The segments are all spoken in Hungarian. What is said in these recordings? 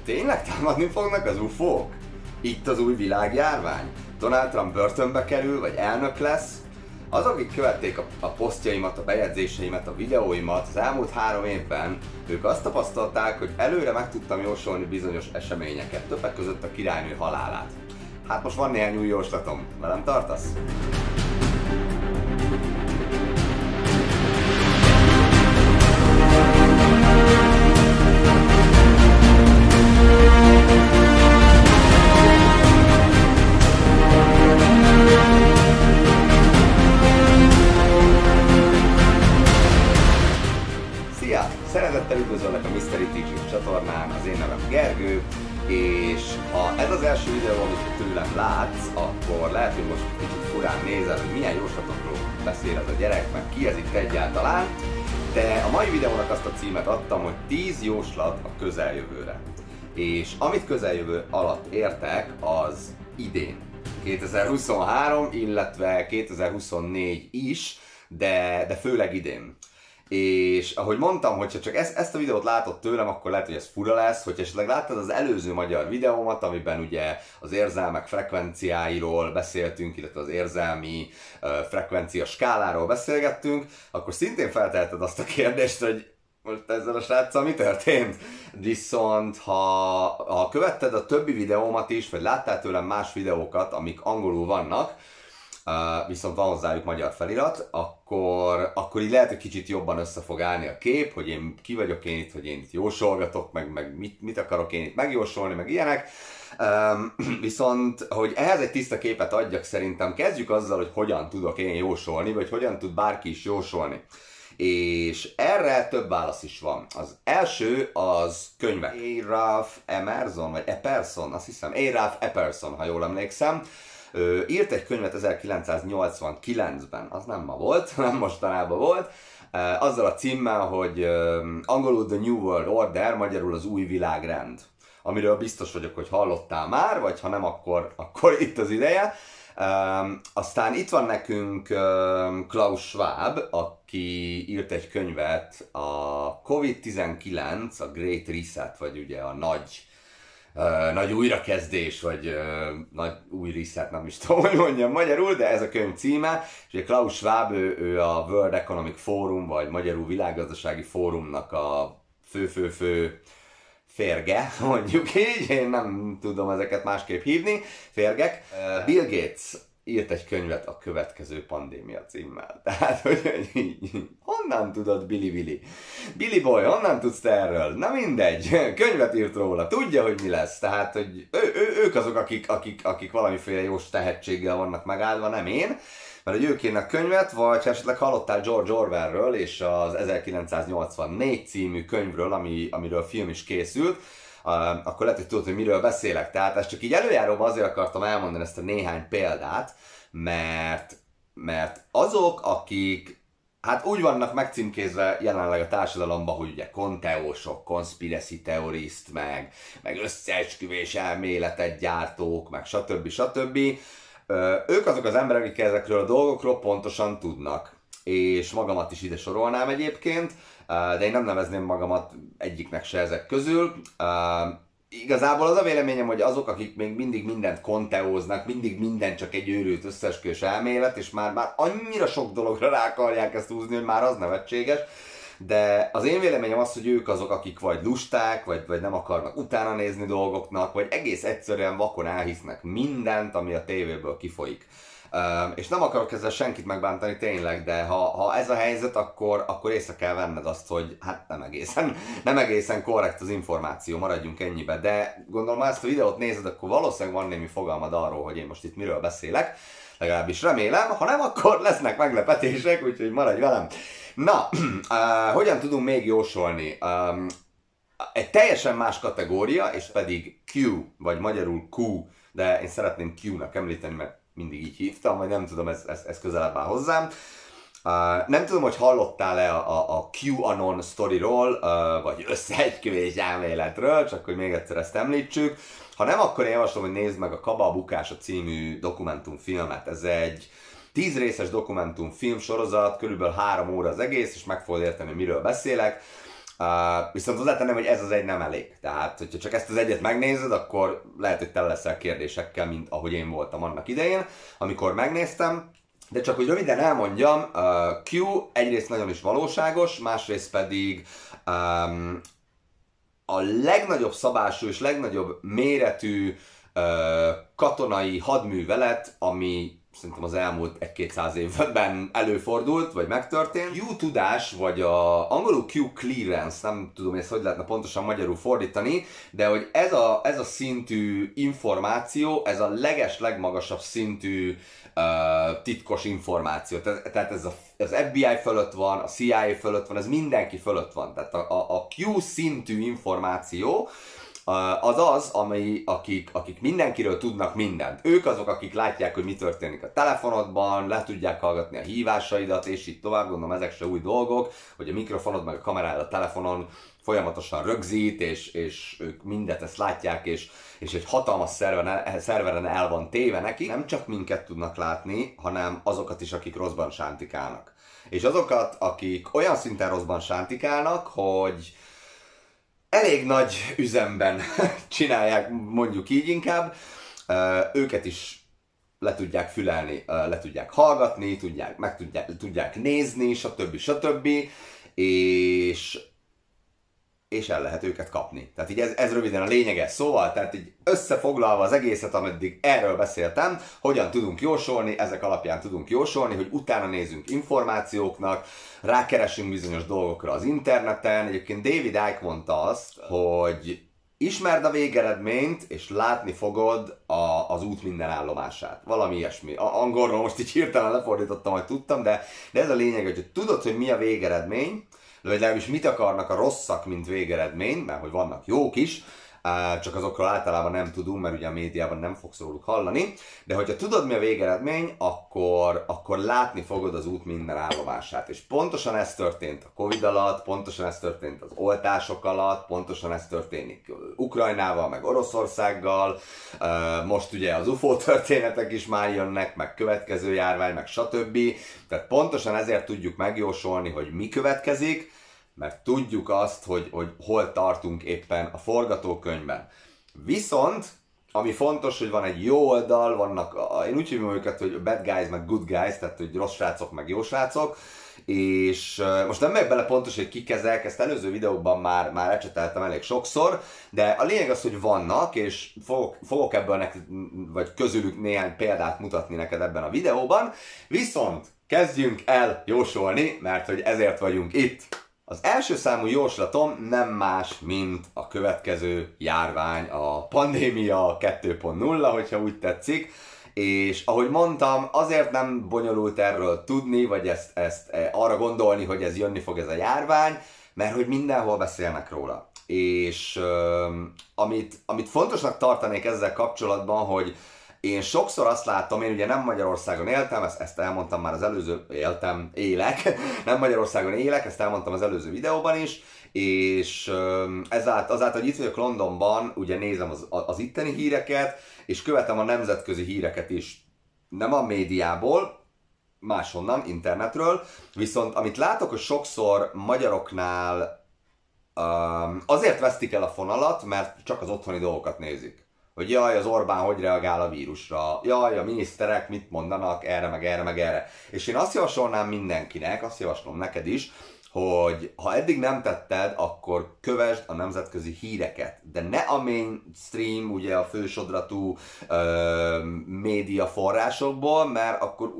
Tényleg támadni fognak az UFO-k? Itt az új világjárvány? Donald Trump börtönbe kerül, vagy elnök lesz? Azok, akik követték a posztjaimat, a bejegyzéseimet, a videóimat az elmúlt 3 évben, ők azt tapasztalták, hogy előre meg tudtam jósolni bizonyos eseményeket, többek között a királynő halálát. Hát most van néhány új jóslatom, velem tartasz? Szia! Szeretettel üdvözöllek a Mystery Teaching csatornán, az én nevem Gergő, és ha ez az első videó, amit tőlem látsz, akkor lehet, hogy most kicsit furán nézel, hogy milyen jóslatokról beszél ez a gyerek, meg ki ez itt egyáltalán, de a mai videónak azt a címet adtam, hogy 10 jóslat a közeljövőre. És amit közeljövő alatt értek, az idén. 2023, illetve 2024 is, de főleg idén. És ahogy mondtam, hogyha csak ezt a videót látod tőlem, akkor lehet, hogy ez fura lesz, hogyha esetleg láttad az előző magyar videómat, amiben ugye az érzelmek frekvenciáiról beszéltünk, illetve az érzelmi frekvencia skáláról beszélgettünk, akkor szintén felteheted azt a kérdést, hogy most ezzel a sráccal mi történt? Viszont ha követted a többi videómat is, vagy láttál tőlem más videókat, amik angolul vannak, viszont van hozzájuk magyar felirat, akkor így lehet, hogy kicsit jobban össze fog állni a kép, hogy én ki vagyok én itt, hogy én itt jósolgatok, meg mit akarok én itt megjósolni, meg ilyenek. Viszont, hogy ehhez egy tiszta képet adjak, szerintem kezdjük azzal, hogy hogyan tudok én jósolni, vagy hogyan tud bárki is jósolni. És erre több válasz is van. Az első az könyvek. A. Ralph Emerson, vagy Epperson, azt hiszem, A. Ralph Epperson, ha jól emlékszem. Írt egy könyvet 1989-ben, az nem ma volt, nem mostanában volt, azzal a címmel, hogy angolul The New World Order, magyarul az új világrend, amiről biztos vagyok, hogy hallottál már, vagy ha nem, akkor itt az ideje. Aztán itt van nekünk Klaus Schwab, aki írt egy könyvet, a COVID-19, a Great Reset, vagy ugye a nagy újrakezdés, vagy nagy új reset, nem is tudom, hogy mondjam magyarul, de ez a könyv címe, és ugye Klaus Schwab, ő a World Economic Forum, vagy magyarul világgazdasági fórumnak a fő férge, mondjuk így, én nem tudom ezeket másképp hívni, férgek. Bill Gates írt egy könyvet a következő pandémia címmel. Tehát, hogy honnan tudod, Billy Boy, honnan tudsz te erről? Na mindegy, könyvet írt róla, tudja, hogy mi lesz. Tehát, hogy ők azok, akik valamiféle jó tehetséggel vannak megáldva, nem én. Mert hogy ők írnak könyvet, vagy esetleg hallottál George Orwellről és az 1984 című könyvről, amiről film is készült, akkor lehet, hogy tudod, hogy miről beszélek. Tehát ezt csak így előjáróban azért akartam elmondani ezt a néhány példát, mert azok, akik hát úgy vannak megcímkézve jelenleg a társadalomban, hogy ugye konteósok, conspiracy theorist, meg összeesküvés elméletet gyártók, meg stb. Ők azok az emberek, akik ezekről a dolgokról pontosan tudnak. És magamat is ide sorolnám egyébként, de én nem nevezném magamat egyiknek se ezek közül. Igazából az a véleményem, hogy azok, akik még mindig mindent konteóznak, mindig minden csak egy őrült összeesküvés elmélet, és már annyira sok dologra rá akarják ezt húzni, hogy már az nevetséges. De az én véleményem az, hogy ők azok, akik vagy lusták, vagy nem akarnak utána nézni dolgoknak, vagy egész egyszerűen vakon elhisznek mindent, ami a tévéből kifolyik. És nem akarok ezzel senkit megbántani tényleg, de ha ez a helyzet, akkor észre kell venned azt, hogy hát nem egészen korrekt az információ, maradjunk ennyibe. De gondolom, ha ezt a videót nézed, akkor valószínűleg van némi fogalmad arról, hogy én most itt miről beszélek. Legalábbis remélem, ha nem, akkor lesznek meglepetések, úgyhogy maradj velem. Na, hogyan tudunk még jósolni? Egy teljesen más kategória, és pedig Q, vagy magyarul Q, de én szeretném Q-nak említeni, mert mindig így hívtam, vagy nem tudom, ez közelebb áll hozzám. Nem tudom, hogy hallottál-e a QAnon sztoriról, vagy összeesküvés elméletről, csak hogy még egyszer ezt említsük. Ha nem, akkor én javaslom, hogy nézd meg a Kaba a bukása című dokumentumfilmet. Ez egy 10 részes dokumentumfilm sorozat, körülbelül 3 óra az egész, és meg fogod érteni, miről beszélek. Viszont hozzátenném, hogy ez az egy nem elég. Tehát, hogyha csak ezt az egyet megnézed, akkor lehet, hogy tele leszel kérdésekkel, mint ahogy én voltam annak idején, amikor megnéztem. De csak hogy röviden elmondjam, Q egyrészt nagyon is valóságos, másrészt pedig a legnagyobb szabású és legnagyobb méretű katonai hadművelet, ami szerintem az elmúlt 1-200 évben előfordult, vagy megtörtént. Q-tudás, vagy angolul Q-clearance, nem tudom, ezt hogy lehetne pontosan magyarul fordítani, de hogy ez a szintű információ, ez a legmagasabb szintű titkos információ. Tehát ez az FBI fölött van, a CIA fölött van, ez mindenki fölött van. Tehát a Q szintű információ, akik mindenkiről tudnak mindent. Ők azok, akik látják, hogy mi történik a telefonodban, le tudják hallgatni a hívásaidat, és így tovább. Gondolom, ezek se új dolgok, hogy a mikrofonod meg a kamerád a telefonon folyamatosan rögzít, és ők mindet ezt látják, és egy hatalmas szerveren el van téve neki. Nem csak minket tudnak látni, hanem azokat is, akik rosszban sántikálnak. És azokat, akik olyan szinten rosszban sántikálnak, hogy elég nagy üzemben csinálják, mondjuk így inkább, őket is le tudják fülelni, le tudják hallgatni, tudják nézni, stb. És el lehet őket kapni. Tehát így ez röviden a lényege. Szóval, tehát így összefoglalva az egészet, ameddig erről beszéltem, hogyan tudunk jósolni, ezek alapján tudunk jósolni, hogy utána nézünk információknak, rákeresünk bizonyos dolgokra az interneten. Egyébként David Icke mondta azt, hogy ismerd a végeredményt, és látni fogod az út minden állomását. Valami ilyesmi. Angolról most így hirtelen lefordítottam, hogy tudtam, de ez a lényeg, hogy tudod, hogy mi a végeredmény, vagy legalábbis mit akarnak a rosszak, mint végeredmény, mert hogy vannak jók is, csak azokról általában nem tudunk, mert ugye a médiában nem fogsz róluk hallani, de hogyha tudod, mi a végeredmény, akkor látni fogod az út minden állomását. És pontosan ez történt a Covid alatt, pontosan ez történt az oltások alatt, pontosan ez történik Ukrajnával, meg Oroszországgal, most ugye az UFO történetek is már jönnek, meg következő járvány, meg stb. Tehát pontosan ezért tudjuk megjósolni, hogy mi következik, mert tudjuk azt, hogy hol tartunk éppen a forgatókönyvben. Viszont, ami fontos, hogy van egy jó oldal, vannak, én úgy hívom őket, hogy bad guys, meg good guys, tehát hogy rossz srácok, meg jó srácok, és most nem megyek bele pontos, hogy kik ezek, ezt előző videókban már ecseteltem elég sokszor, de a lényeg az, hogy vannak, és fogok ebből neked, vagy közülük néhány példát mutatni neked ebben a videóban, viszont kezdjünk el jósolni, mert hogy ezért vagyunk itt. Az első számú jóslatom nem más, mint a következő járvány, a pandémia 2.0, hogyha úgy tetszik, és ahogy mondtam, azért nem bonyolult erről tudni, vagy ezt arra gondolni, hogy ez jönni fog ez a járvány, mert hogy mindenhol beszélnek róla. És amit fontosnak tartanék ezzel kapcsolatban, hogy én sokszor azt látom, én ugye nem Magyarországon éltem, ezt elmondtam már az előző, élek, nem Magyarországon élek, ezt elmondtam az előző videóban is, és azáltal, hogy itt vagyok Londonban, ugye nézem az itteni híreket, és követem a nemzetközi híreket is. Nem a médiából, máshonnan, internetről, viszont amit látok, hogy sokszor magyaroknál azért vesztik el a fonalat, mert csak az otthoni dolgokat nézik. Hogy jaj, az Orbán hogy reagál a vírusra, jaj, a miniszterek mit mondanak erre, meg erre, meg erre. És én azt javasolnám mindenkinek, azt javaslom neked is, hogy ha eddig nem tetted, akkor kövesd a nemzetközi híreket. De ne a mainstream, ugye a fősodratú média forrásokból, mert akkor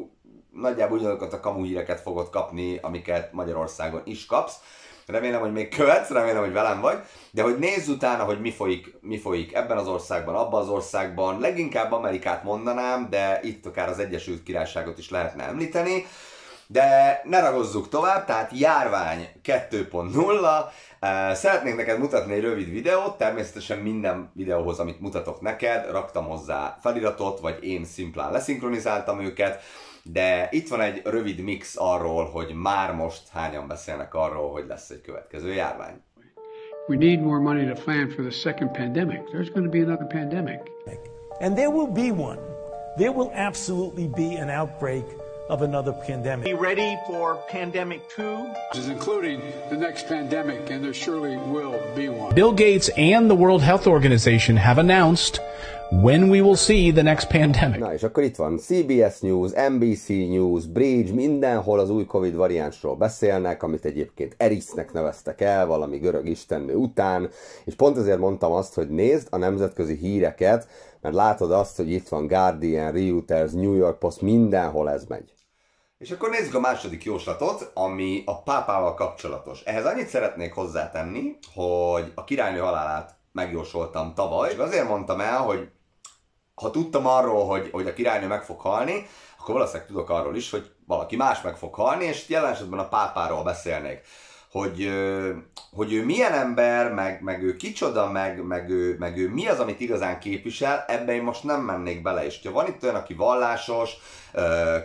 nagyjából ugyanazokat a kamu híreket fogod kapni, amiket Magyarországon is kapsz. Remélem, hogy még követsz, remélem, hogy velem vagy, de hogy nézz utána, hogy mi folyik ebben az országban, abban az országban, leginkább Amerikát mondanám, de itt akár az Egyesült Királyságot is lehetne említeni, de ne ragozzuk tovább, tehát járvány 2.0, szeretnék neked mutatni egy rövid videót, természetesen minden videóhoz, amit mutatok neked, raktam hozzá feliratot, vagy én szimplán leszinkronizáltam őket, de itt van egy rövid mix arról, hogy már most hányan beszélnek arról, hogy lesz egy következő járvány. We need more money to plan for the second pandemic. There's going to be another pandemic. And there will be one. There will absolutely be an outbreak of another pandemic. Be ready for pandemic 2? Including the next pandemic, and there surely will be one. Bill Gates and the World Health Organization have announced when we will see the next pandemic. Na és akkor itt van CBS News, NBC News, Bridge, mindenhol az új Covid variánsról beszélnek, amit egyébként Erisnek neveztek el, valami görög istennő után, és pont ezért mondtam azt, hogy nézd a nemzetközi híreket, mert látod azt, hogy itt van Guardian, Reuters, New York Post, mindenhol ez megy. És akkor nézzük a második jóslatot, ami a pápával kapcsolatos. Ehhez annyit szeretnék hozzátenni, hogy a királynő halálát megjósoltam tavaly, és azért mondtam el, hogy ha tudtam arról, hogy a királynő meg fog halni, akkor valószínűleg tudok arról is, hogy valaki más meg fog halni, és jelen esetben a pápáról beszélnék. Hogy ő milyen ember, meg ő kicsoda, meg ő mi az, amit igazán képvisel, ebben én most nem mennék bele. És ha van itt olyan, aki vallásos,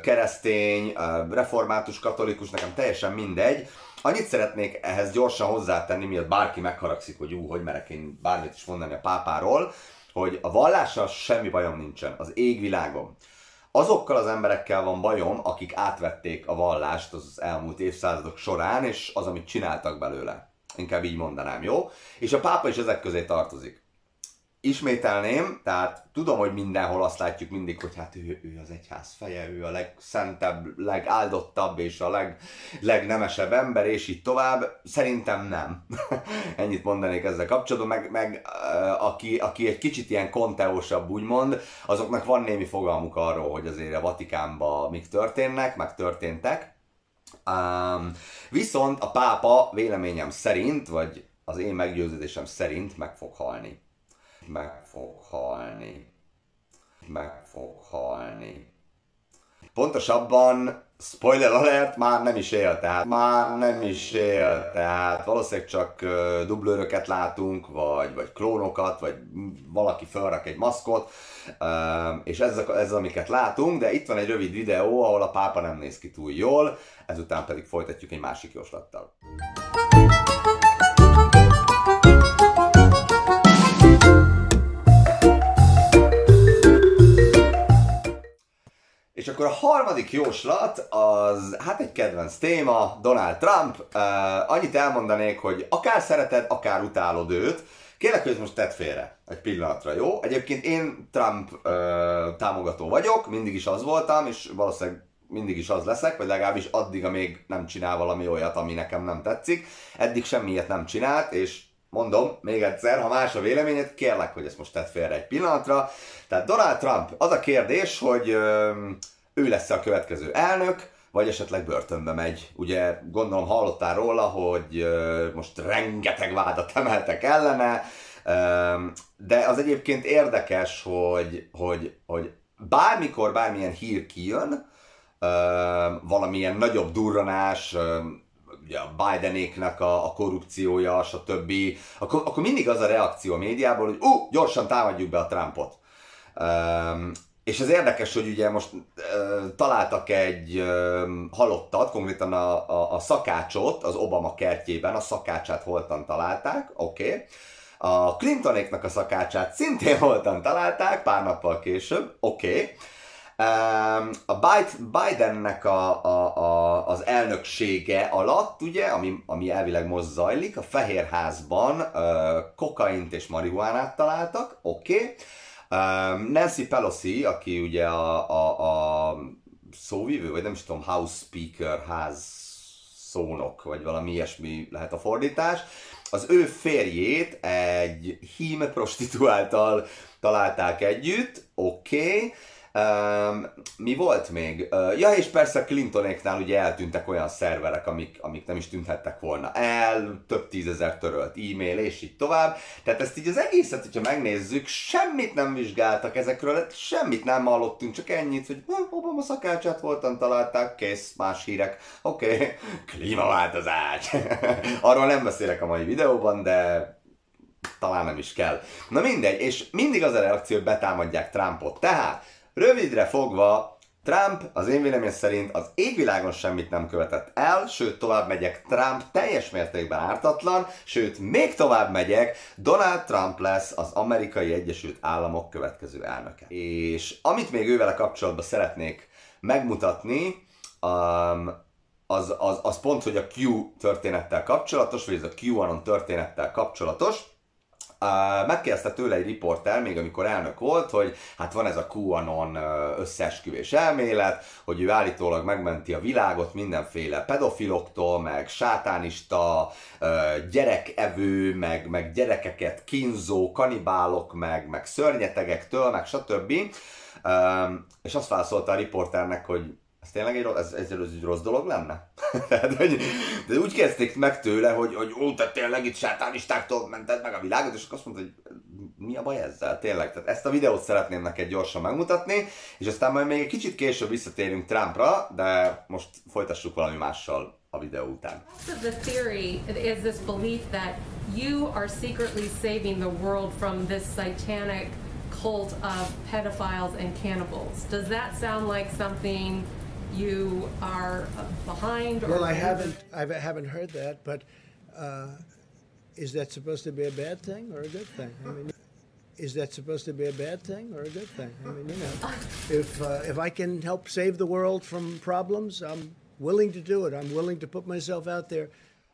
keresztény, református, katolikus, nekem teljesen mindegy, annyit szeretnék ehhez gyorsan hozzátenni, miatt bárki megharagszik, hogy hogy merek én bármit is mondani a pápáról, hogy a vallással semmi bajom nincsen, az égvilágon. Azokkal az emberekkel van bajom, akik átvették a vallást az elmúlt évszázadok során, és az, amit csináltak belőle. Inkább így mondanám, jó? És a pápa is ezek közé tartozik. Ismételném, tehát tudom, hogy mindenhol azt látjuk mindig, hogy hát ő az egyház feje, ő a legszentebb, legáldottabb és a legnemesebb ember, és így tovább. Szerintem nem. Ennyit mondanék ezzel kapcsolatban, meg aki egy kicsit ilyen konteósabb úgymond, azoknak van némi fogalmuk arról, hogy azért a Vatikánban mik történnek, meg történtek. Viszont a pápa véleményem szerint, vagy az én meggyőződésem szerint meg fog halni. Meg fog halni. Pontosabban, spoiler alert, már nem is él, tehát valószínűleg csak dublőröket látunk, vagy klónokat, vagy valaki felrak egy maszkot, és ez amiket látunk, de itt van egy rövid videó, ahol a pápa nem néz ki túl jól, ezután pedig folytatjuk egy másik jóslattal. És akkor a harmadik jóslat az, hát egy kedvenc téma, Donald Trump. Annyit elmondanék, hogy akár szereted, akár utálod őt, kérlek, hogy most tedd félre egy pillanatra, jó? Egyébként én Trump támogató vagyok, mindig is az voltam, és valószínűleg mindig is az leszek, vagy legalábbis addig, amíg nem csinál valami olyat, ami nekem nem tetszik. Eddig semmiet nem csinált, és mondom, még egyszer, ha más a véleményed, kérlek, hogy ezt most tedd félre egy pillanatra. Tehát Donald Trump, az a kérdés, hogy ő lesz a következő elnök, vagy esetleg börtönbe megy. Ugye gondolom hallottál róla, hogy most rengeteg vádat emeltek ellene, de az egyébként érdekes, hogy bármikor bármilyen hír kijön, valamilyen nagyobb durranás, ugye a Bidenéknek a korrupciója, stb. Akkor mindig az a reakció a médiából, hogy gyorsan támadjuk be a Trumpot. És ez érdekes, hogy ugye most találtak egy halottat, konkrétan a szakácsot az Obama kertjében, a szakácsát holtan találták, oké. A Clintonéknak a szakácsát szintén holtan találták, pár nappal később, oké. A Bidennek az elnöksége alatt, ugye, ami elvileg most zajlik, a Fehérházban kokaint és marihuánát találtak, oké. Nancy Pelosi, aki ugye a szóvivő, vagy nem is tudom, House Speaker, házszónok, vagy valami ilyesmi lehet a fordítás, az ő férjét egy hím prostituáltal találták együtt, oké. Mi volt még? Ja, és persze Clintonéknál ugye eltűntek olyan szerverek, amik nem is tűnhettek volna el, több tízezer törölt e-mail, és így tovább. Tehát ezt így az egészet, hogyha megnézzük, semmit nem vizsgáltak ezekről, semmit nem hallottunk, csak ennyit, hogy Obama szakácsát voltan találták, kész, más hírek. Oké, klímaváltozás. Arról nem beszélek a mai videóban, de talán nem is kell. Na mindegy, és mindig az a reakció, hogy betámadják Trumpot. Tehát rövidre fogva, Trump az én véleményem szerint az égvilágon semmit nem követett el, sőt tovább megyek, Trump teljes mértékben ártatlan, sőt még tovább megyek, Donald Trump lesz az Amerikai Egyesült Államok következő elnöke. És amit még ővele kapcsolatban szeretnék megmutatni, az pont, hogy a Q történettel kapcsolatos, vagy ez a QAnon történettel kapcsolatos. Megkérdezte tőle egy riporter, még amikor elnök volt, hogy hát van ez a QAnon összeesküvés elmélet, hogy ő állítólag megmenti a világot mindenféle pedofiloktól, meg sátánista, gyerekevő, meg gyerekeket kínzó kanibálok, meg szörnyetegektől, meg stb. És azt válaszolta a riporternek, hogy ez tényleg egy rossz dolog lenne? De úgy kezdték meg tőle, hogy te tényleg itt sátánistáktól mented meg a világot, és akkor azt mondta, hogy mi a baj ezzel, tényleg. Tehát ezt a videót szeretném neked gyorsan megmutatni, és aztán majd még egy kicsit később visszatérünk Trumpra, de most folytassuk valami mással a videó után. The theory is this belief that you are secretly saving the world from this satanic cult of pedophiles and cannibals. Does that sound like something you are behind? Or well, I haven't heard that, but is that supposed to be a bad thing or a good thing? I mean, is that supposed to be a bad thing or a good thing? I mean, you know, if I can help save the world from problems, I'm willing to do it. I'm willing to put myself out there.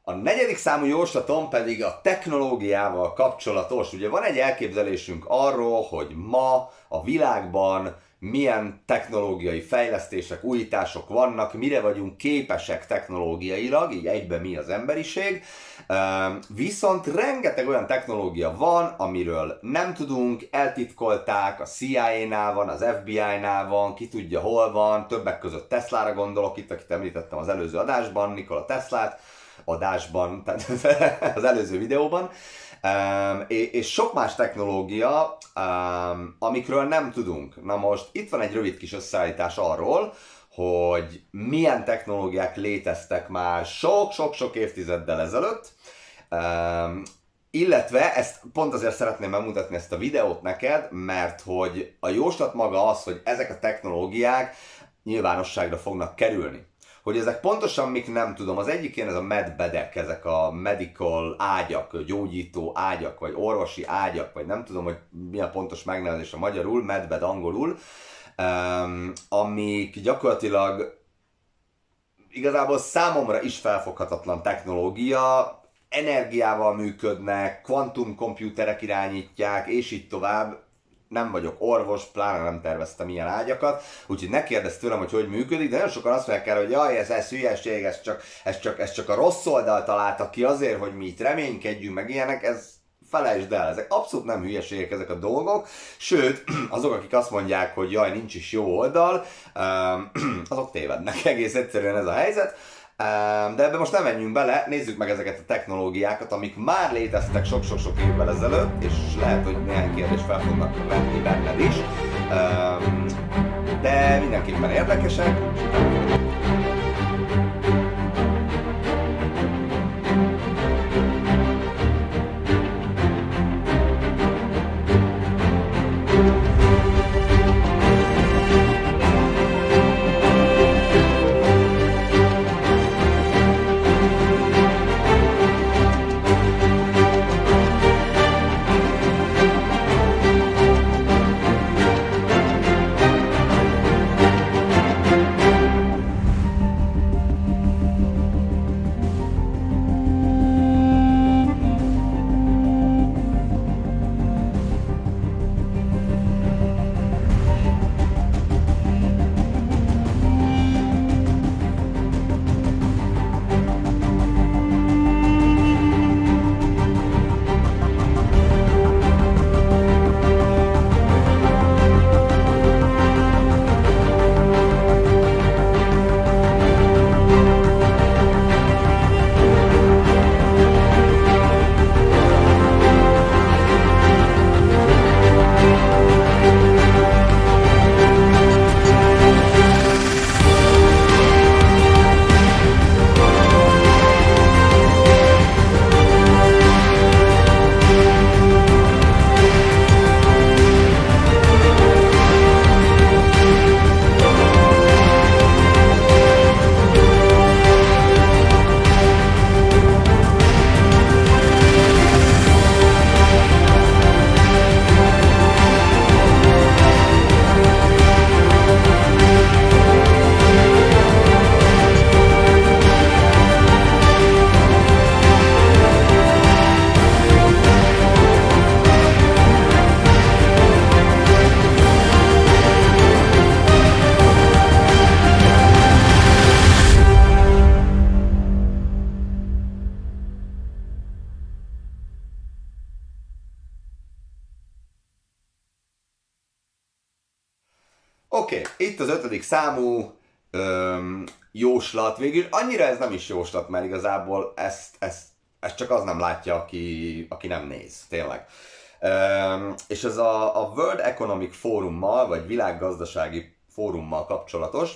A negyedik számú jóslatom pedig a technológiával kapcsolatos. Ugye van egy elképzelésünk arról, hogy ma a világban milyen technológiai fejlesztések, újítások vannak, mire vagyunk képesek technológiailag, így egyben mi az emberiség. Viszont rengeteg olyan technológia van, amiről nem tudunk, eltitkolták, a CIA-nál van, az FBI-nál van, ki tudja hol van, többek között Teslára gondolok, itt akit említettem az előző adásban, Nikola Teslát, tehát az előző videóban, és sok más technológia, amikről nem tudunk. Na most itt van egy rövid kis összeállítás arról, hogy milyen technológiák léteztek már sok-sok évtizeddel ezelőtt, illetve ezt pont azért szeretném megmutatni ezt a videót neked, mert hogy a jóslat maga az, hogy ezek a technológiák nyilvánosságra fognak kerülni. Hogy ezek pontosan mik, nem tudom. Az egyik ilyen ez a medbedek, ezek a medical ágyak, gyógyító ágyak, vagy orvosi ágyak, vagy nem tudom, hogy mi a pontos megnevezés a magyarul, medbed angolul, amik gyakorlatilag igazából számomra is felfoghatatlan technológia, energiával működnek, kvantumkomputerek irányítják, és így tovább. Nem vagyok orvos, pláne nem terveztem ilyen ágyakat, úgyhogy ne kérdezz tőlem, hogy működik, de nagyon sokan azt mondják el, hogy jaj, ez hülyeség, ez csak a rossz oldal találtak ki azért, hogy mi itt reménykedjünk, meg ilyenek, ez felejtsd el, ezek abszolút nem hülyeségek ezek a dolgok, sőt, azok, akik azt mondják, hogy jaj, nincs is jó oldal, azok tévednek, egész egyszerűen ez a helyzet. De ebbe most nem menjünk bele, nézzük meg ezeket a technológiákat, amik már léteztek sok-sok évvel ezelőtt, és lehet, hogy néhány kérdést fel fognak venni benned is, de mindenképpen érdekesek. Oké, itt az 5. számú jóslat. Végül annyira ez nem is jóslat, mert igazából ezt csak az nem látja, aki nem néz, tényleg. És ez a World Economic Forummal, vagy világgazdasági fórummal kapcsolatos,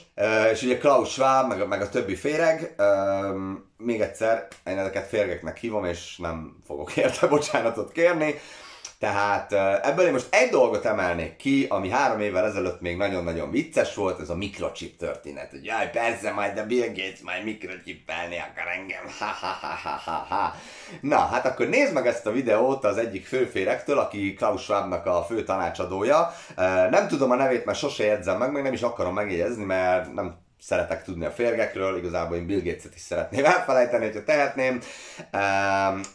és ugye Klaus Schwab, meg a többi féreg, még egyszer, én ezeket férgeknek hívom, és nem fogok érte bocsánatot kérni, tehát ebből én most egy dolgot emelnék ki, ami 3 évvel ezelőtt még nagyon-nagyon vicces volt, ez a mikrochip történet. Hogy jaj, persze, majd a Bill Gates majd mikrochippelni akar engem, ha. Na, hát akkor nézd meg ezt a videót az egyik főféregtől, aki Klaus Schwabnak a fő tanácsadója. Nem tudom a nevét, mert sose jegyzem meg nem is akarom megjegyezni, mert nem szeretek tudni a férgekről, igazából én Bill Gates-et is szeretném elfelejteni, hogyha tehetném,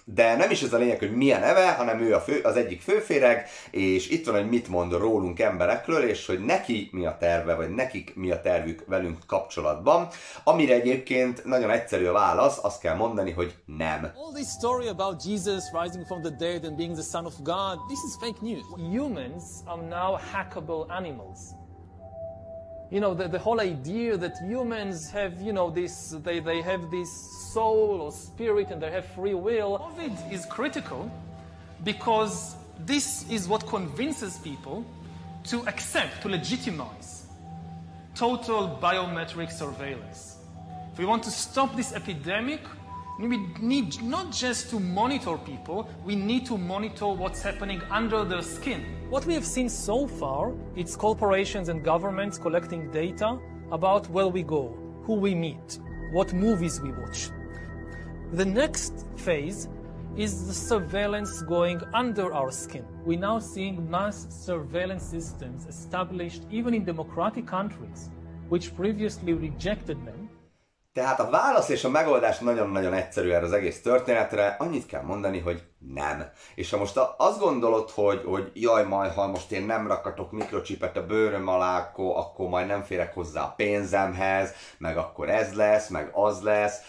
de nem is ez a lényeg, hogy milyen neve, hanem ő az egyik főféreg, és itt van, hogy mit mond rólunk emberekről, és hogy neki mi a terve, vagy nekik mi a tervük velünk kapcsolatban, amire egyébként nagyon egyszerű a válasz, azt kell mondani, hogy nem. All this story about Jesus rising from the dead and being the Son of God, this is fake news. Humans are now hackable animals. You know, the whole idea that humans have, you know, they have this soul or spirit and they have free will. COVID is critical because this is what convinces people to accept, to legitimize total biometric surveillance. If we want to stop this epidemic, we need not just to monitor people, we need to monitor what's happening under their skin. What we have seen so far, it's corporations and governments collecting data about where we go, who we meet, what movies we watch. The next phase is the surveillance going under our skin. We're now seeing mass surveillance systems established even in democratic countries, which previously rejected them. Tehát a válasz és a megoldás nagyon-nagyon egyszerű erre az egész történetre, annyit kell mondani, hogy nem. És ha most azt gondolod, hogy jaj, majd ha most én nem rakatok mikrocsipet a bőröm alá, akkor majd nem férek hozzá a pénzemhez, meg akkor ez lesz, meg az lesz.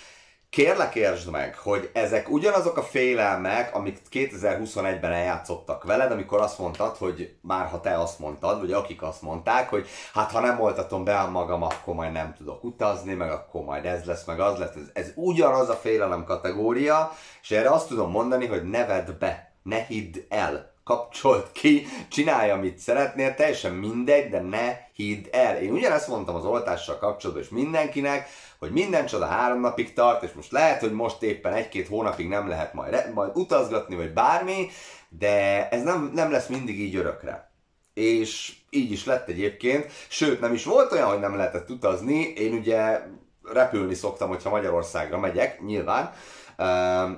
Kérlek értsd meg, hogy ezek ugyanazok a félelmek, amik 2021-ben eljátszottak veled, amikor azt mondtad, hogy már ha te azt mondtad, vagy akik azt mondták, hogy hát ha nem oltatom be magam, akkor majd nem tudok utazni, meg akkor majd ez lesz, meg az lesz. Ez ugyanaz a félelem kategória, és erre azt tudom mondani, hogy ne vedd be, ne hidd el. Kapcsolt ki, csinálj, amit szeretnél, teljesen mindegy, de ne hidd el. Én ugyanezt mondtam az oltással kapcsolatban, és mindenkinek, hogy minden csoda 3 napig tart, és most lehet, hogy most éppen 1-2 hónapig nem lehet majd utazgatni, vagy bármi, de ez nem lesz mindig így örökre. És így is lett egyébként, sőt nem is volt olyan, hogy nem lehetett utazni, én ugye repülni szoktam, hogyha Magyarországra megyek, nyilván,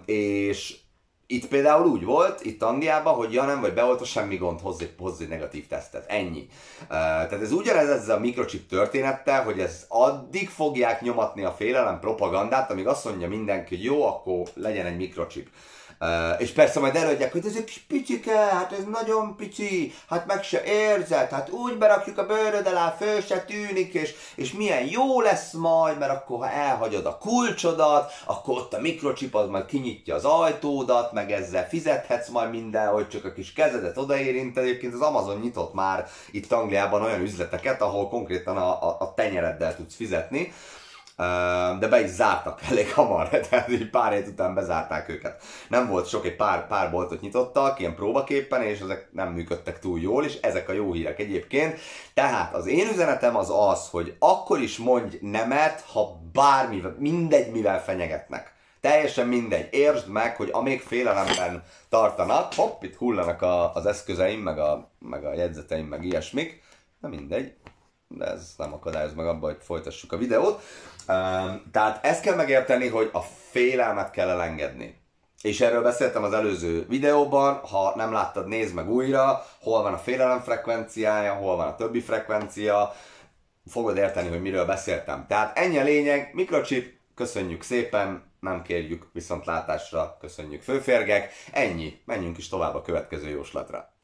és itt például úgy volt, itt Angliában, hogy ja nem vagy beoltva, semmi gond, hozz egy negatív tesztet. Ennyi. Tehát ez ugyanez ezzel a mikrochip történettel, hogy ezt addig fogják nyomatni a félelem propagandát, amíg azt mondja mindenki, hogy jó, akkor legyen egy mikrochip. És persze majd előadják, hogy ez egy kis picsike, hát ez nagyon pici, hát meg se érzed, hát úgy berakjuk a bőröd alá, föl se tűnik, és milyen jó lesz majd, mert akkor ha elhagyod a kulcsodat, akkor ott a mikrochip az majd kinyitja az ajtódat, meg ezzel fizethetsz majd mindenhogy, csak a kis kezedet odaérint. Egyébként az Amazon nyitott már itt Angliában olyan üzleteket, ahol konkrétan a tenyereddel tudsz fizetni, de be is zártak elég hamar, tehát egy pár hét után bezárták őket. Nem volt sok, egy pár boltot nyitottak, ilyen próbaképpen, és ezek nem működtek túl jól, és ezek a jó hírek egyébként. Tehát az én üzenetem az, hogy akkor is mondj nemet, ha bármivel, mindegy mivel fenyegetnek. Teljesen mindegy. Értsd meg, hogy amíg félelemben tartanak, hopp, itt hullanak az eszközeim, meg a jegyzeteim, meg ilyesmik, de mindegy. De ez nem akadályoz meg abban, hogy folytassuk a videót. Tehát ezt kell megérteni, hogy a félelmet kell elengedni. És erről beszéltem az előző videóban, ha nem láttad, nézd meg újra, hol van a félelem frekvenciája, hol van a többi frekvencia, fogod érteni, hogy miről beszéltem. Tehát ennyi a lényeg, mikrochip, köszönjük szépen, nem kérjük viszontlátásra, köszönjük főférgek, ennyi, menjünk is tovább a következő jóslatra.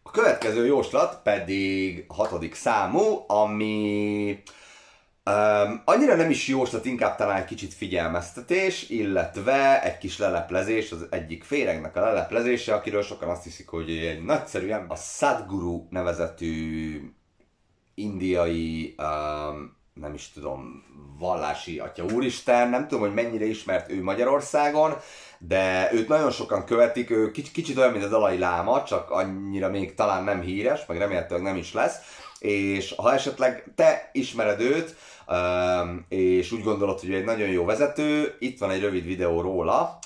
A következő jóslat pedig a 6. számú, ami annyira nem is jóslat, inkább talán egy kicsit figyelmeztetés, illetve egy kis leleplezés, az egyik féregnek a leleplezése, akiről sokan azt hiszik, hogy egy nagyszerű ember. A Sadhguru nevezetű indiai, nem is tudom, vallási atya úristen, nem tudom, hogy mennyire ismert ő Magyarországon, de őt nagyon sokan követik, ő kicsit olyan, mint a Dalai Láma, csak annyira még talán nem híres, meg remélhetőleg nem is lesz, és ha esetleg te ismered őt, és úgy gondolod, hogy ő egy nagyon jó vezető, itt van egy rövid videó róla.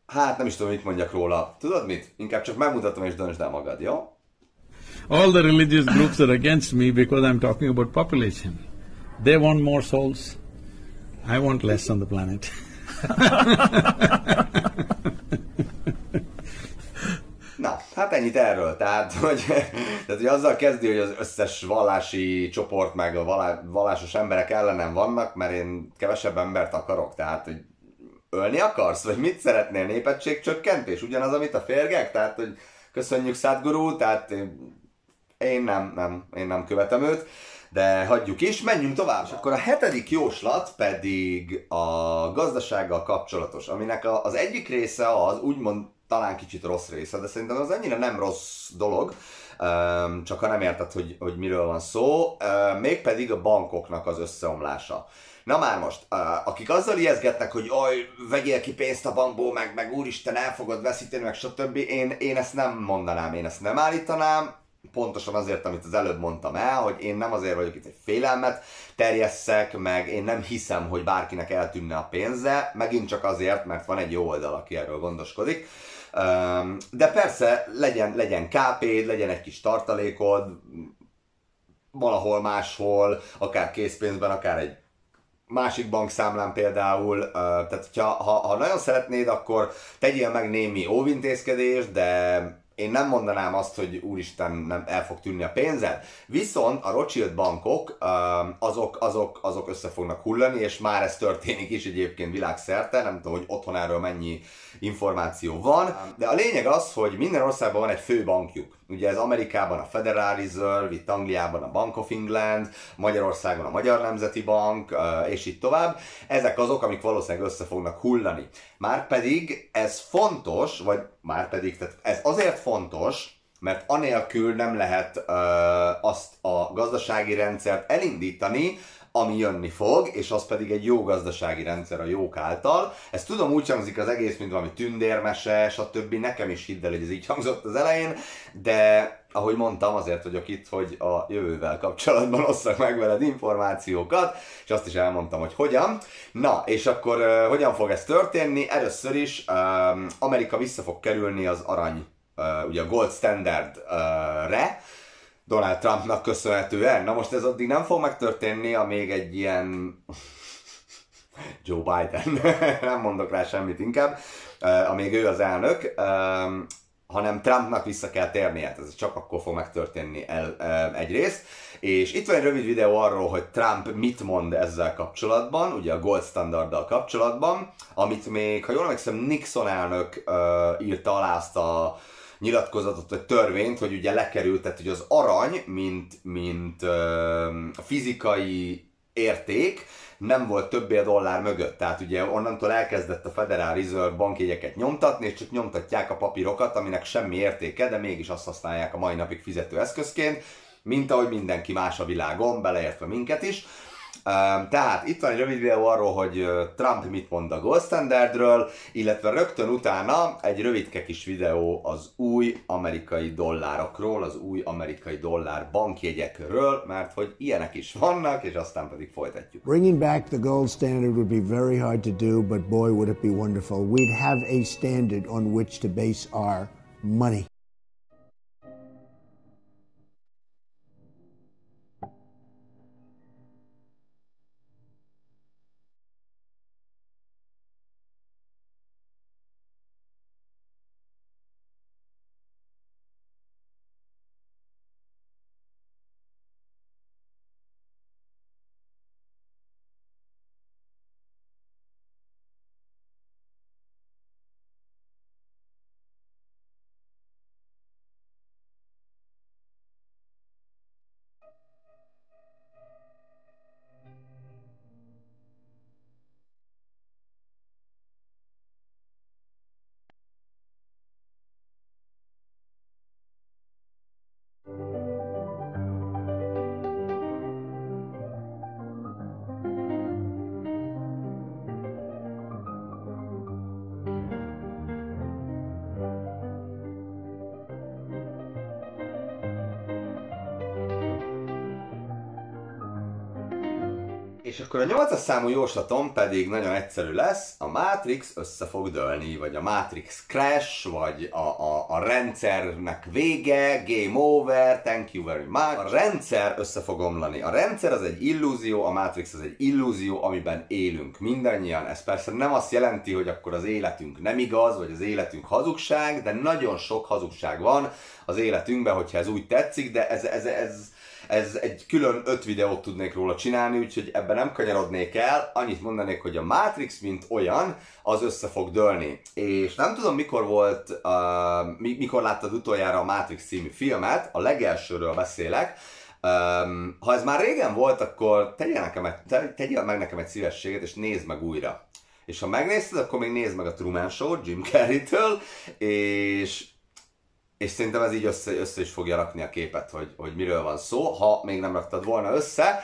Hát nem is tudom, mit mondjak róla. Tudod mit? Inkább csak megmutatom és döntsd el magad, jó? All the religious groups are against me because I'm talking about population. They want more souls. I want less on the planet. Na, hát ennyit erről. Tehát, hogy azzal kezdi, hogy az összes vallási csoport meg a vallásos emberek ellenem vannak, mert én kevesebb embert akarok. Tehát, hogy ölni akarsz? Vagy mit szeretnél? Népességcsökkentés? Ugyanaz, amit a férgek? Tehát, hogy köszönjük Sadhguru, tehát én nem követem őt, de hagyjuk is, menjünk tovább. És akkor a 7. jóslat pedig a gazdasággal kapcsolatos, aminek az egyik része az úgymond talán kicsit rossz része, de szerintem az ennyire nem rossz dolog, csak ha nem érted, hogy miről van szó, mégpedig a bankoknak az összeomlása. Na már most, akik azzal ijeszgetnek, hogy vegyél ki pénzt a bankból, meg úristen, el fogod veszíteni, meg stb. Én ezt nem mondanám, én ezt nem állítanám, pontosan azért, amit az előbb mondtam el, hogy én nem azért vagyok itt, egy félelmet terjesszek, meg én nem hiszem, hogy bárkinek eltűnne a pénze, megint csak azért, mert van egy jó oldal, aki erről gondoskodik. De persze, legyen KP-d, legyen egy kis tartalékod, valahol máshol, akár készpénzben, akár egy másik bankszámlán például, tehát ha nagyon szeretnéd, akkor tegyél meg némi óvintézkedést, de én nem mondanám azt, hogy úristen, nem el fog tűnni a pénzed. Viszont a Rothschild bankok, azok össze fognak hullani, és már ez történik is egyébként világszerte, nem tudom, hogy otthon erről mennyi információ van, de a lényeg az, hogy minden országban van egy fő bankjuk. Ugye ez Amerikában a Federal Reserve, itt Angliában a Bank of England, Magyarországon a Magyar Nemzeti Bank, és így tovább. Ezek azok, amik valószínűleg össze fognak hullani. Márpedig ez fontos, tehát ez azért fontos, mert anélkül nem lehet azt a gazdasági rendszert elindítani, ami jönni fog, és az pedig egy jó gazdasági rendszer a jók által. Ez tudom, úgy hangzik az egész, mint valami tündérmese, stb. Nekem is hidd el, hogy ez így hangzott az elején, de ahogy mondtam, azért vagyok itt, hogy a jövővel kapcsolatban osszak meg veled információkat, és azt is elmondtam, hogy hogyan. Na, és akkor hogyan fog ez történni? Először is Amerika vissza fog kerülni az arany, ugye a gold standardre, Donald Trumpnak köszönhetően. Na most ez addig nem fog megtörténni, amíg egy ilyen Joe Biden, nem mondok rá semmit inkább, amíg ő az elnök, hanem Trumpnak vissza kell térnie, hát ez csak akkor fog megtörténni egyrészt. És itt van egy rövid videó arról, hogy Trump mit mond ezzel kapcsolatban, ugye a gold standarddal kapcsolatban, amit még, ha jól emlékszem, Nixon elnök írta alá azt a nyilatkozatot, vagy törvényt, hogy ugye lekerült, tehát hogy az arany, mint fizikai érték, nem volt többé a dollár mögött. Tehát ugye onnantól elkezdett a Federal Reserve bankjegyeket nyomtatni, és csak nyomtatják a papírokat, aminek semmi értéke, de mégis azt használják a mai napig fizetőeszközként, mint ahogy mindenki más a világon, beleértve minket is. Tehát itt van egy rövid videó arról, hogy Trump mit mond a gold standardről, illetve rögtön utána egy rövidke kis videó az új amerikai dollárokról, az új amerikai dollár bankjegyekről, mert hogy ilyenek is vannak, és aztán pedig folytatjuk. Bringing back the gold standard would be very hard to do, but boy would it be wonderful. We'd have a standard on which to base our money. És akkor a 8-as számú jóslatom pedig nagyon egyszerű lesz, a Matrix össze fog dőlni, vagy a Matrix crash, vagy a rendszernek vége, game over, thank you very much. A rendszer össze fog omlani. A rendszer az egy illúzió, a Matrix az egy illúzió, amiben élünk mindannyian. Ez persze nem azt jelenti, hogy akkor az életünk nem igaz, vagy az életünk hazugság, de nagyon sok hazugság van az életünkben, hogyha ez úgy tetszik, de ez egy külön 5 videót tudnék róla csinálni, úgyhogy ebben nem kanyarodnék el, annyit mondanék, hogy a Matrix, mint olyan, az össze fog dőlni. És nem tudom, mikor láttad utoljára a Matrix című filmet, a legelsőről beszélek. Ha ez már régen volt, akkor tegyél meg nekem egy szívességet, és nézd meg újra. És ha megnézted, akkor még nézd meg a Truman Show-t Jim Carrey-től, és szerintem ez így össze is fogja rakni a képet, hogy miről van szó, ha még nem raktad volna össze.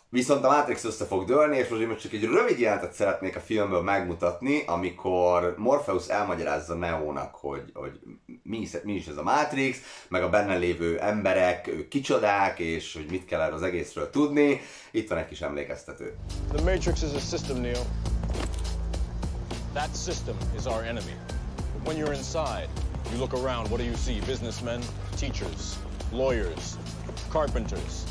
Viszont a Matrix össze fog dőlni, és most csak egy rövid jelenetet szeretnék a filmből megmutatni, amikor Morpheus elmagyarázza Neónak, hogy mi is ez a Matrix, meg a benne lévő emberek, ők kicsodák, és hogy mit kell erről az egészről tudni. Itt van egy kis emlékeztető. The Matrix is a system, Neo. That system is our enemy. But when you're inside, you look around, what do you see? Businessmen, teachers, lawyers, carpenters.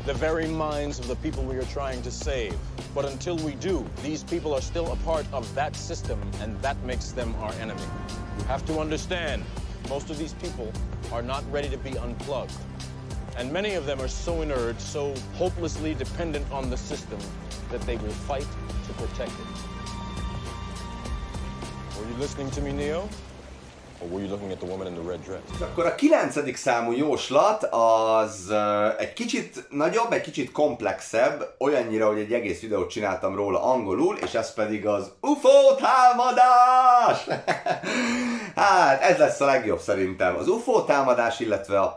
The very minds of the people we are trying to save. But until we do, these people are still a part of that system, and that makes them our enemy. You have to understand, most of these people are not ready to be unplugged. And many of them are so inert, so hopelessly dependent on the system, that they will fight to protect it. Were you listening to me, Neo? Or were you looking at the woman in the red dress? Akkor a 9. számú jóslat az egy kicsit nagyobb, egy kicsit komplexebb, olyannyira, hogy egy egész videót csináltam róla angolul, és ez pedig az UFO támadás! Hát ez lesz a legjobb szerintem. Az UFO támadás, illetve a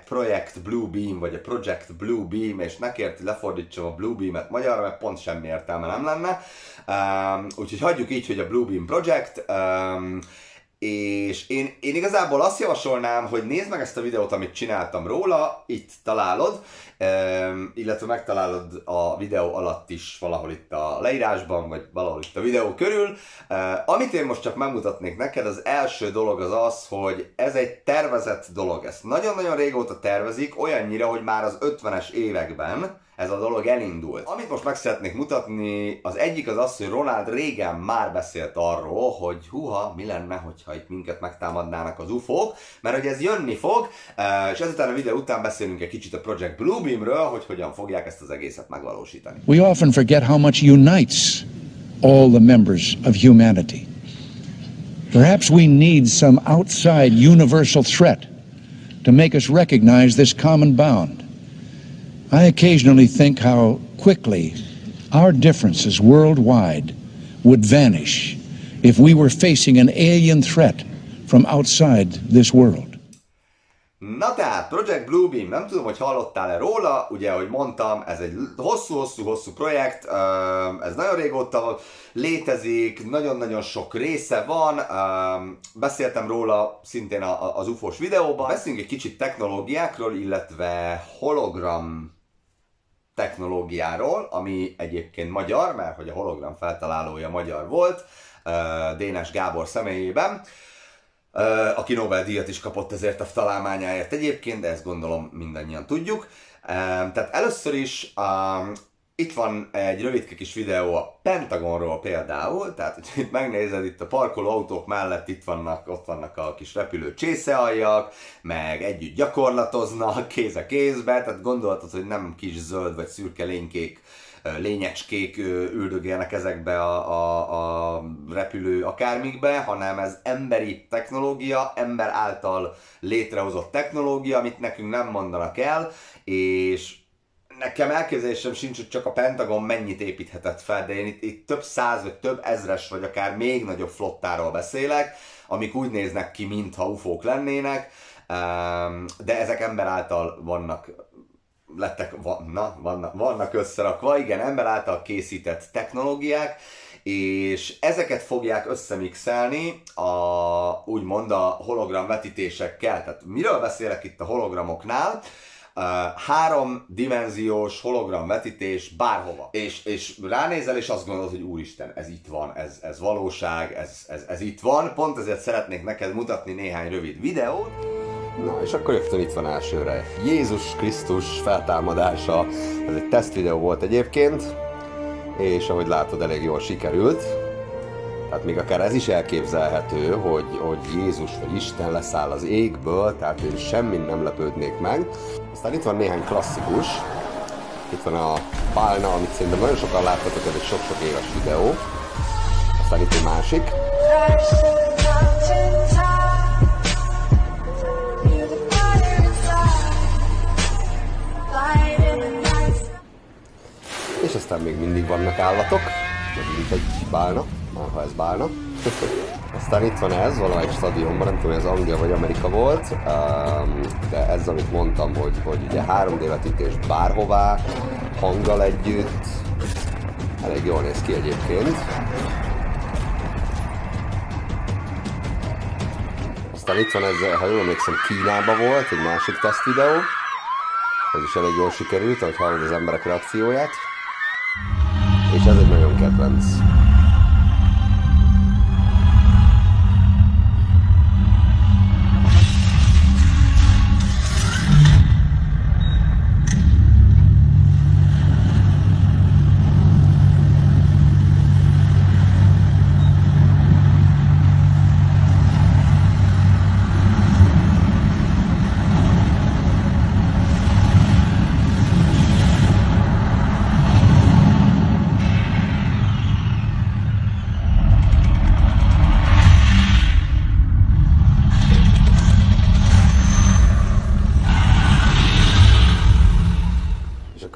Project Blue Beam, vagy a Project Blue Beam, és ne kérti lefordítsam a Blue Beam-et magyarra, mert pont semmi értelme nem lenne. Úgyhogy hagyjuk így, hogy a Blue Beam Project. És én igazából azt javasolnám, hogy nézd meg ezt a videót, amit csináltam róla, itt találod, illetve megtalálod a videó alatt is valahol itt a leírásban, vagy valahol itt a videó körül. Amit én most csak megmutatnék neked, az első dolog az, hogy ez egy tervezett dolog. Ezt nagyon-nagyon régóta tervezik, olyannyira, hogy már az 50-es években ez a dolog elindult. Amit most meg szeretnék mutatni, az egyik az, hogy Ronald Reagan már beszélt arról, hogy húha, mi lenne, hogyha itt minket megtámadnának az UFO-k, mert hogy ez jönni fog, és ezután a videó után beszélünk egy kicsit a Project Blue Beamről, hogy hogyan fogják ezt az egészet megvalósítani. We often forget how much unites all the members of humanity. Perhaps we need some outside universal threat to make us recognize this common bound. I occasionally think how quickly our differences worldwide would vanish if we were facing an alien threat from outside this world. Na tehát, Project Blue Beam, nem tudom, hogy hallottál-e róla, ugye, ahogy mondtam, ez egy hosszú projekt, ez nagyon régóta létezik, nagyon-nagyon sok része van, beszéltem róla szintén az UFO-s videóban. Beszéljünk egy kicsit technológiákról, illetve hologram technológiáról, ami egyébként magyar, mert hogy a hologram feltalálója magyar volt, Dénes Gábor személyében, aki Nobel-díjat is kapott ezért a találmányáért egyébként, de ezt gondolom mindannyian tudjuk. Tehát először is itt van egy rövidke kis videó a Pentagonról például, tehát hogy itt megnézed, itt a parkoló autók mellett ott vannak a kis repülő csészealjak, meg együtt gyakorlatoznak kéz a kézbe, tehát gondolhatod, hogy nem kis zöld vagy szürke lényecskék üldögélnek ezekbe a repülő akármikbe, hanem ez emberi technológia, ember által létrehozott technológia, amit nekünk nem mondanak el, és nekem elképzelésem sincs, hogy csak a Pentagon mennyit építhetett fel, de én itt több száz, vagy több ezres, vagy akár még nagyobb flottáról beszélek, amik úgy néznek ki, mintha UFO-k lennének, de ezek ember által vannak összerakva, igen, ember által készített technológiák, és ezeket fogják összemixelni úgymond a hologram vetítésekkel. Tehát miről beszélek itt a hologramoknál? háromdimenziós hologramvetítés bárhova. És ránézel, és azt gondolod, hogy úristen, ez itt van, ez valóság, ez itt van. Pont ezért szeretnék neked mutatni néhány rövid videót. Na, és akkor rögtön itt van elsőre. Jézus Krisztus feltámadása. Ez egy tesztvideó volt egyébként, és ahogy látod, elég jól sikerült. Tehát még akár ez is elképzelhető, hogy Jézus vagy Isten leszáll az égből, tehát én semmin nem lepődnék meg. Aztán itt van néhány klasszikus. Itt van a pálna, amit szerintem nagyon sokan láttatok, ez egy sok-sok éves videó. Aztán itt egy másik. És aztán még mindig vannak állatok, mint egy bálna, már ha ez bálna. Aztán itt van ez, valamelyik stadionban, nem tudom, hogy ez Anglia vagy Amerika volt, de ez, amit mondtam, hogy ugye 3D vetítés bárhová, hanggal együtt, elég jól néz ki egyébként. Aztán itt van ez, ha jól emlékszem, Kínában volt, egy másik tesztvideó. Ez is elég jól sikerült, ahogy hallod az emberek reakcióját. És ez egy nagyon kedvenc.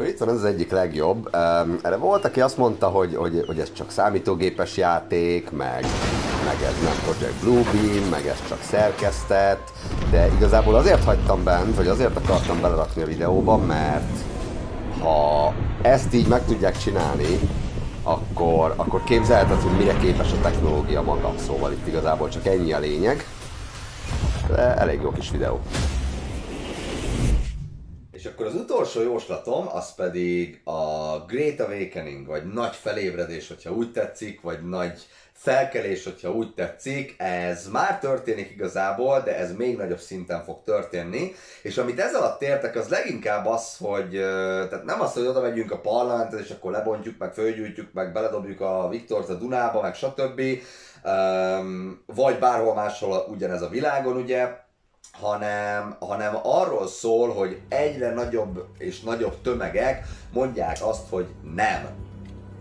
Itt van az egyik legjobb. Erre volt, aki azt mondta, hogy ez csak számítógépes játék, meg ez nem Project Bluebeam, meg ez csak szerkesztett, de igazából azért hagytam bent, vagy azért akartam belerakni a videóba, mert ha ezt így meg tudják csinálni, akkor képzelheted, hogy mire képes a technológia maga. Szóval itt igazából csak ennyi a lényeg, de elég jó kis videó. És akkor az utolsó jóslatom, az pedig a Great Awakening, vagy nagy felébredés, hogyha úgy tetszik, vagy nagy felkelés, hogyha úgy tetszik. Ez már történik igazából, de ez még nagyobb szinten fog történni. És amit ez alatt értek, az leginkább az, hogy tehát nem az, hogy oda megyünk a parlamentet, és akkor lebontjuk, meg fölgyújtjuk, meg beledobjuk a Viktort a Dunába, meg stb. Vagy bárhol máshol ugyanez a világon, ugye. Hanem arról szól, hogy egyre nagyobb és nagyobb tömegek mondják azt, hogy nem.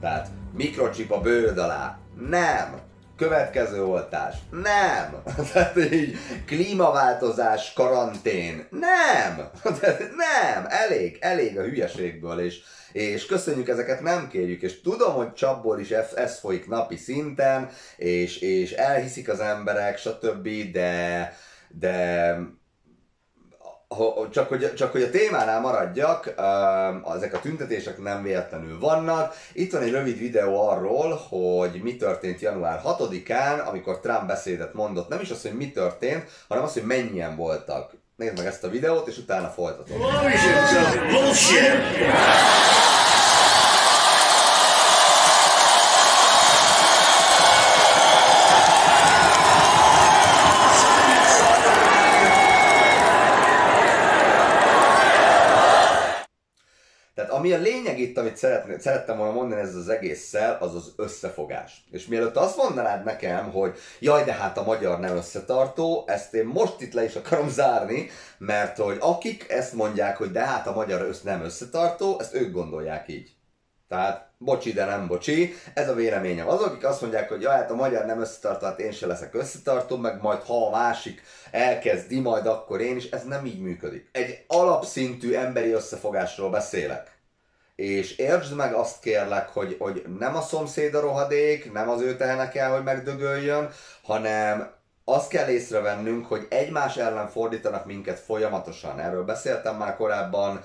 Tehát mikrochip a bőröd alá. Nem. Következő oltás. Nem. Tehát így klímaváltozás, karantén. Nem. Tehát nem. Elég a hülyeségből, és köszönjük, ezeket nem kérjük, és tudom, hogy csapból is ez folyik napi szinten, és elhiszik az emberek, stb., de csak hogy a témánál maradjak, ezek a tüntetések nem véletlenül vannak. Itt van egy rövid videó arról, hogy mi történt január 6-án, amikor Trump beszédet mondott. Nem is az, hogy mi történt, hanem az, hogy mennyien voltak. Nézd meg ezt a videót, és utána folytatom. Ami a lényeg itt, amit szerettem volna mondani ezzel az egésszel, az az összefogás. És mielőtt azt mondanád nekem, hogy jaj, de hát a magyar nem összetartó, ezt én most itt le is akarom zárni, mert hogy akik ezt mondják, hogy de hát a magyar nem összetartó, ezt ők gondolják így. Tehát bocsi, de nem bocsi, ez a véleményem. Azok, akik azt mondják, hogy jaj, hát a magyar nem összetartó, hát én se leszek összetartó, meg majd ha a másik elkezdi, majd akkor én is, ez nem így működik. Egy alapszintű emberi összefogásról beszélek. És értsd meg azt kérlek, hogy nem a szomszéd a rohadék, nem az ő tehene kell, hogy megdögöljön, hanem azt kell észrevennünk, hogy egymás ellen fordítanak minket folyamatosan. Erről beszéltem már korábban,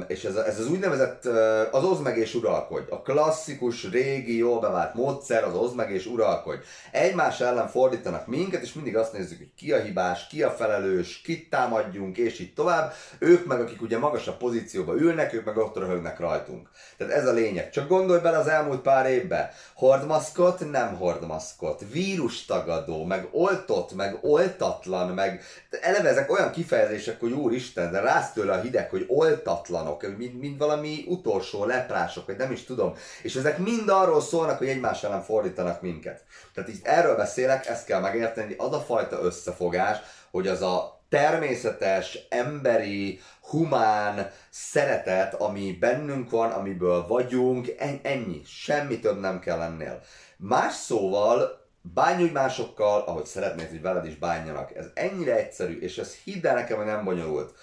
és ez az úgynevezett az oszd meg és uralkodj. A klasszikus, régi, jól bevált módszer az oszd meg és uralkodj. Egymás ellen fordítanak minket, és mindig azt nézzük, hogy ki a hibás, ki a felelős, kit támadjunk, és így tovább. Ők meg, akik ugye magasabb pozícióba ülnek, ők meg ott röhögnek rajtunk. Tehát ez a lényeg. Csak gondolj bele az elmúlt pár évben. Hordmaszkot, nem hordmaszkot. Vírustagadó, meg oltott, meg oltatlan, meg eleve ezek olyan kifejezések, hogy úristen, de rász tőle a hideg, hogy oltatlanok, mint valami utolsó leprások, vagy nem is tudom. És ezek mind arról szólnak, hogy egymás ellen fordítanak minket. Tehát itt erről beszélek, ezt kell megérteni, az a fajta összefogás, hogy az a természetes, emberi, humán szeretet, ami bennünk van, amiből vagyunk, ennyi, semmi több nem kell ennél. Más szóval, bánj másokkal, ahogy szeretnéd, hogy veled is bánjanak. Ez ennyire egyszerű, és ez hidd el nekem, hogy nem bonyolult.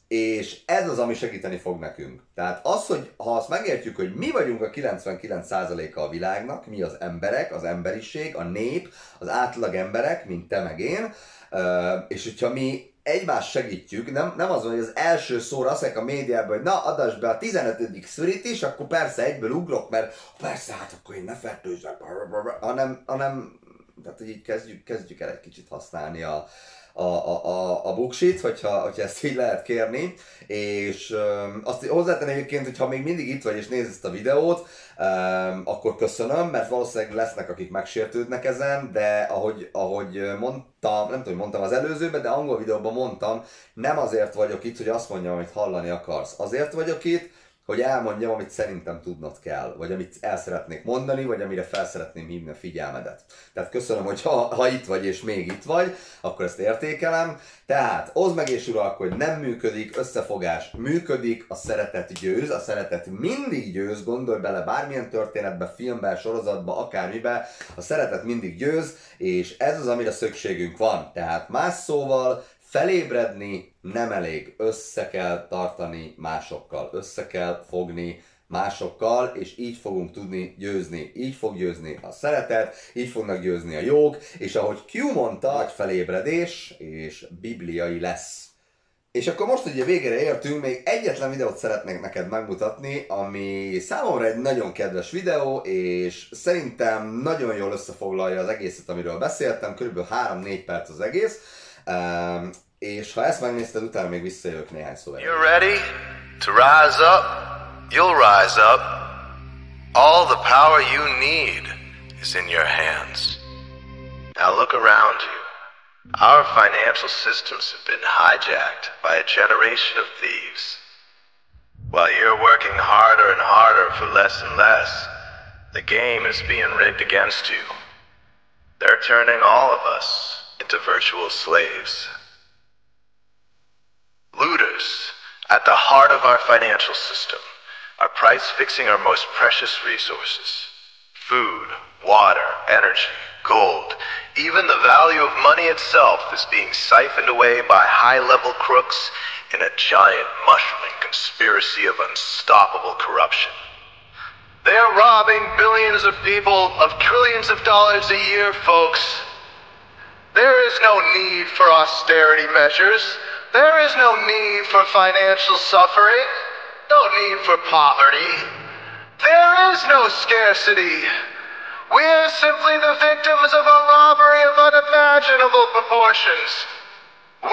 És ez az, ami segíteni fog nekünk. Tehát az, hogy ha azt megértjük, hogy mi vagyunk a 99%-a a világnak, mi az emberek, az emberiség, a nép, az átlag emberek, mint te meg én, és hogyha mi egymást segítjük, nem az van, hogy az első szóra azt mondják a médiában, hogy na, adasd be a 15. szürit is, akkor persze egyből ugrok, mert persze, hát akkor én ne fertőzzek, hanem tehát, hogy így kezdjük el egy kicsit használni a buksit, hogyha ezt így lehet kérni, és azt hozzátenni egyébként, hogy ha még mindig itt vagy és nézd ezt a videót, akkor köszönöm, mert valószínűleg lesznek, akik megsértődnek ezen, de ahogy mondtam, nem tudom, hogy mondtam az előzőben, de angol videóban mondtam, nem azért vagyok itt, hogy azt mondjam, amit hallani akarsz. Azért vagyok itt, hogy elmondjam, amit szerintem tudnod kell, vagy amit el szeretnék mondani, vagy amire fel szeretném hívni a figyelmedet. Tehát köszönöm, hogy ha itt vagy és még itt vagy, akkor ezt értékelem. Tehát oszd meg és uralkodj, nem működik, összefogás működik, a szeretet győz, a szeretet mindig győz, gondolj bele bármilyen történetbe, filmben, sorozatba, akármibe, a szeretet mindig győz, és ez az, amire szükségünk van. Tehát más szóval, felébredni nem elég, össze kell tartani másokkal, össze kell fogni másokkal, és így fogunk tudni győzni. Így fog győzni a szeretet, így fognak győzni a jók, és ahogy Q mondta, nagy felébredés, és bibliai lesz. És akkor most ugye végére értünk, még egyetlen videót szeretnék neked megmutatni, ami számomra egy nagyon kedves videó, és szerintem nagyon jól összefoglalja az egészet, amiről beszéltem, kb. 3-4 perc az egész. És ha ezt megnézted, utána még visszajövök néhány szóval. You're ready to rise up? You'll rise up. All the power you need is in your hands. Now look around you. Our financial systems have been hijacked by a generation of thieves. While you're working harder and harder for less and less, the game is being rigged against you. They're turning all of us into virtual slaves. Looters, at the heart of our financial system, are price-fixing our most precious resources. Food, water, energy, gold, even the value of money itself is being siphoned away by high-level crooks in a giant mushrooming conspiracy of unstoppable corruption. They are robbing billions of people of trillions of dollars a year, folks. There is no need for austerity measures. There is no need for financial suffering, no need for poverty. There is no scarcity. We are simply the victims of a robbery of unimaginable proportions.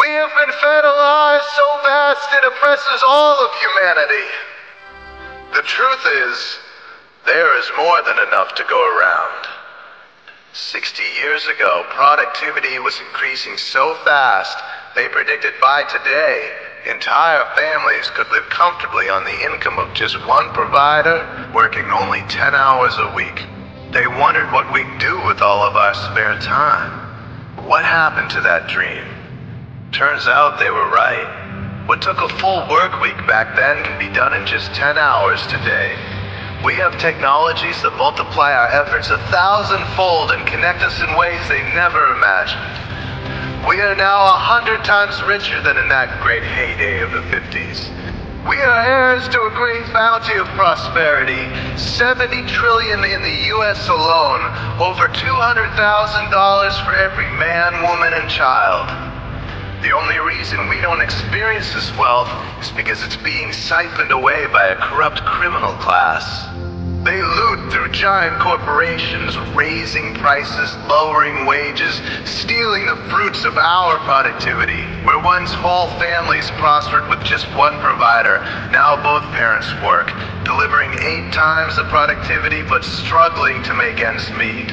We have been fed a lie so vast it oppresses all of humanity. The truth is, there is more than enough to go around. 60 years ago, productivity was increasing so fast, they predicted by today, entire families could live comfortably on the income of just one provider, working only 10 hours a week. They wondered what we'd do with all of our spare time. What happened to that dream? Turns out they were right. What took a full work week back then can be done in just 10 hours today. We have technologies that multiply our efforts 1,000-fold and connect us in ways they never imagined. We are now 100 times richer than in that great heyday of the 50s. We are heirs to a great bounty of prosperity. 70 trillion in the U.S. alone. Over $200,000 for every man, woman, and child. The only reason we don't experience this wealth is because it's being siphoned away by a corrupt criminal class. They loot through giant corporations, raising prices, lowering wages, stealing the fruits of our productivity. Where once whole families prospered with just one provider, now both parents work, delivering 8 times the productivity but struggling to make ends meet.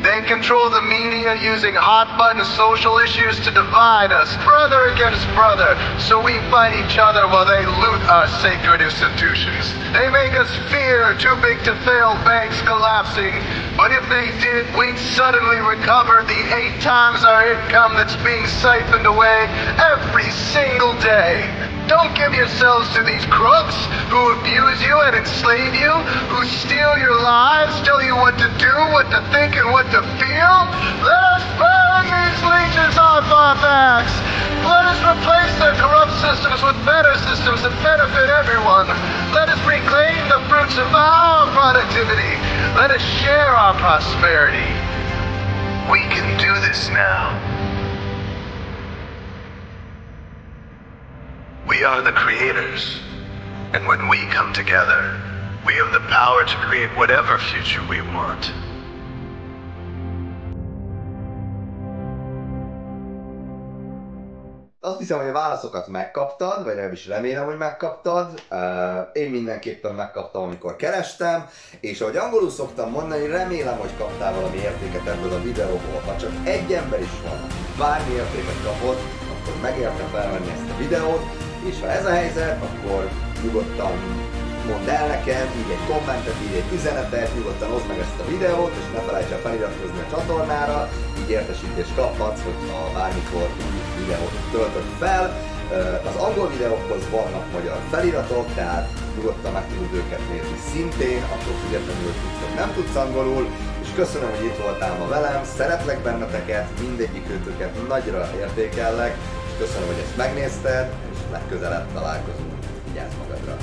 They control the media using hot-button social issues to divide us, brother against brother, so we fight each other while they loot our sacred institutions. They make us fear too big to fail banks collapsing, but if they did, we'd suddenly recover the 8 times our income that's being siphoned away every single day. Don't give yourselves to these crooks who abuse you and enslave you, who steal your lives, tell you what to do, what to think, and what to feel. Let us burn these leeches off our backs. Let us replace their corrupt systems with better systems that benefit everyone. Let us reclaim the fruits of our productivity. Let us share our prosperity. We can do this now. We are the creators, and when we come together, we have the power to create whatever future we want. Azt hiszem, hogy a válaszokat megkaptad, vagy legalábbis remélem, hogy megkaptad. Én mindenképpen megkaptam, amikor kerestem, és ahogy angolul szoktam mondani, remélem, hogy kaptál valami értéket ebből a videóból. Ha csak egy ember is van, bármi értéket kapott, akkor megérte felvenni ezt a videót, és ha ez a helyzet, akkor nyugodtan mondd el nekem, írj egy kommentet, írj egy üzenetet, nyugodtan oszd meg ezt a videót, és ne felejts el feliratkozni a csatornára, így értesítést kaphatsz, hogyha bármikor új videót töltök fel. Az angol videókhoz vannak magyar feliratok, tehát nyugodtan meg tudod őket nézni szintén, attól függetlenül, hogy tudsz vagy nem tudsz angolul, és köszönöm, hogy itt voltál ma velem, szeretlek benneteket, mindegyikőtöket nagyra értékellek, és köszönöm, hogy ezt megnézted, és legközelebb találkozunk. Vigyázz magadra!